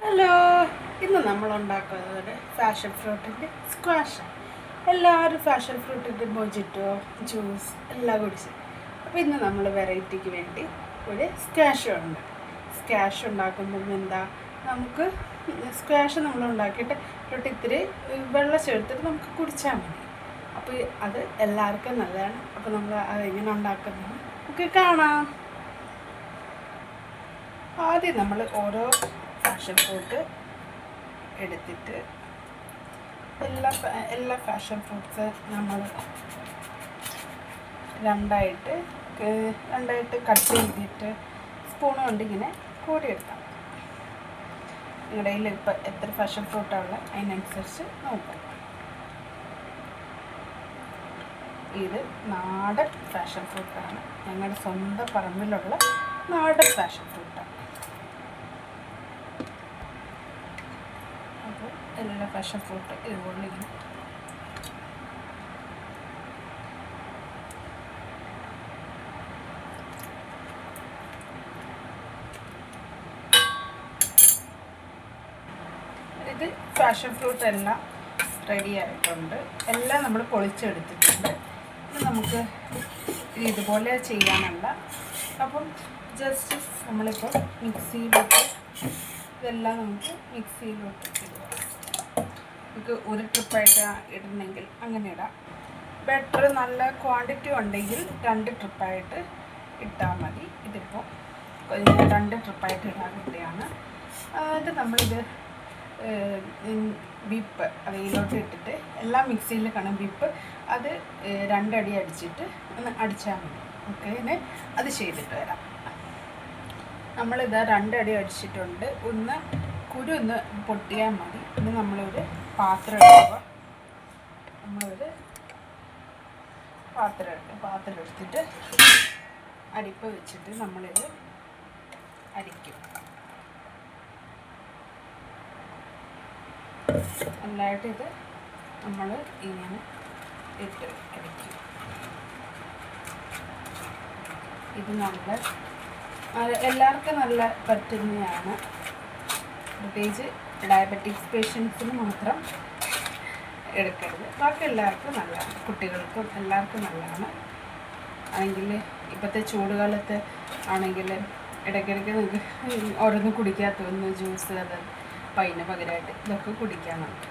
Hello, ഇന്ന് നമ്മൾ ഉണ്ടാക്കുന്നത് ഫാഷൻ ഫ്രൂട്ടിൻ്റെ സ്ക്വാഷ്. എല്ലാവരും ഫാഷൻ ഫ്രൂട്ടിൻ്റെ മൊജിറ്റോ ജ്യൂസ് എല്ലാം കുടിച്ച്. അപ്പോൾ ഇന്ന് നമ്മൾ വെറൈറ്റിക്ക് വേണ്ടി ഒരു സ്ക്വാഷ് ഉണ്ട്. സ്ക്വാഷ് ഉണ്ടാക്കുമ്പോൾ എന്താ, നമുക്ക് സ്ക്വാഷ് നമ്മൾ ഉണ്ടാക്കിയിട്ട് ഇത്തിരി വെള്ളം ചേർത്തിട്ട് നമുക്ക് കുടിച്ചാൽ മതി. അപ്പോൾ അത് എല്ലാവർക്കും നല്ലതാണ്. അപ്പോൾ നമ്മൾ അതെങ്ങനെ ഉണ്ടാക്കുന്നത് നമുക്ക് കാണാം. ആദ്യം നമ്മൾ ഓരോ ഫാഷൻ ഫ്രൂട്ട് എടുത്തിട്ട് എല്ലാ ഫാഷൻ ഫ്രൂട്ട്സ് നമ്മൾ രണ്ടായിട്ട് കട്ട് ചെയ്തിട്ട് സ്പൂൺ കൊണ്ട് ഇങ്ങനെ കോരിയെടുക്കാം. നിങ്ങളുടെ കയ്യിൽ ഇപ്പോൾ എത്ര ഫാഷൻ ഫ്രൂട്ടാണ് അതിനനുസരിച്ച് നോക്കാം. ഇത് നാടൻ ഫാഷൻ ഫ്രൂട്ടാണ്, ഞങ്ങളുടെ സ്വന്തം പറമ്പിലുള്ള നാടൻ ഫാഷൻ ഫ്രൂട്ടാണ്. അപ്പോൾ എല്ലാ ഫാഷൻ ഫ്രൂട്ട് ഇതുപോലെ ഇങ്ങനെ ഇത് ഫാഷൻ ഫ്രൂട്ട് എല്ലാം റെഡി ആയിട്ടുണ്ട്. എല്ലാം നമ്മൾ പൊളിച്ചെടുത്തിട്ടുണ്ട്. ഇത് നമുക്ക് ഇതുപോലെ ചെയ്യാനല്ല. അപ്പം ജസ്റ്റ് നമ്മളിപ്പോൾ മിക്സിയിലോട്ട് ഇതെല്ലാം നമുക്ക് മിക്സിയിലോട്ട് ഇടുക. നമുക്ക് ഒരു ട്രിപ്പായിട്ട് ഇടണമെങ്കിൽ അങ്ങനെ ഇടാം. ബെറ്റർ നല്ല ക്വാണ്ടിറ്റി ഉണ്ടെങ്കിൽ 2 ട്രിപ്പായിട്ട് ഇട്ടാൽ മതി. ഇതിപ്പോൾ 2 ട്രിപ്പായിട്ട് ഇടാൻ വേണ്ടിയാണ്. ഇത് നമ്മളിത് വിപ്പ് അവയിലോട്ട് ഇട്ടിട്ട് എല്ലാം മിക്സിയിൽ കാണും വിപ്പ്, അത് 2 അടി അടിച്ചിട്ട് ഒന്ന് അടിച്ചാൽ മതി. ഓക്കെ, ഇനി അത് ചെയ്തിട്ട് വരാം. നമ്മളിത് 2 അടി അടിച്ചിട്ടുണ്ട്. ഒന്ന് കുരു ഒന്ന് പൊട്ടിയാൽ മതി. ഇനി നമ്മളൊരു പാത്രം എടുക്കുക. നമ്മളൊരു പാത്രം എടുത്തിട്ട് അരിപ്പ് വെച്ചിട്ട് നമ്മളിത് അരിക്കും. നല്ലതായിട്ട് ഇത് നമ്മൾ ഇങ്ങനെ ഇട്ട് അടിക്കും. ഇത് നല്ല എല്ലാവർക്കും നല്ല പറ്റുന്നതാണ്. പ്രത്യേകിച്ച് ഡയബറ്റിക്സ് പേഷ്യൻസിന് മാത്രം എടുക്കരുത്. ബാക്കി എല്ലാവർക്കും നല്ലതാണ്, കുട്ടികൾക്കും എല്ലാവർക്കും നല്ലതാണ്. ആണെങ്കിൽ ഇപ്പോഴത്തെ ചൂടുകാലത്ത് ആണെങ്കിൽ ഇടയ്ക്കിടയ്ക്ക് നിങ്ങൾക്ക് ഓരോന്നും കുടിക്കാൻ തോന്നുന്നു. ജ്യൂസ്, അത് പൈന് പകരമായിട്ട് ഇതൊക്കെ കുടിക്കാൻ നമുക്ക്.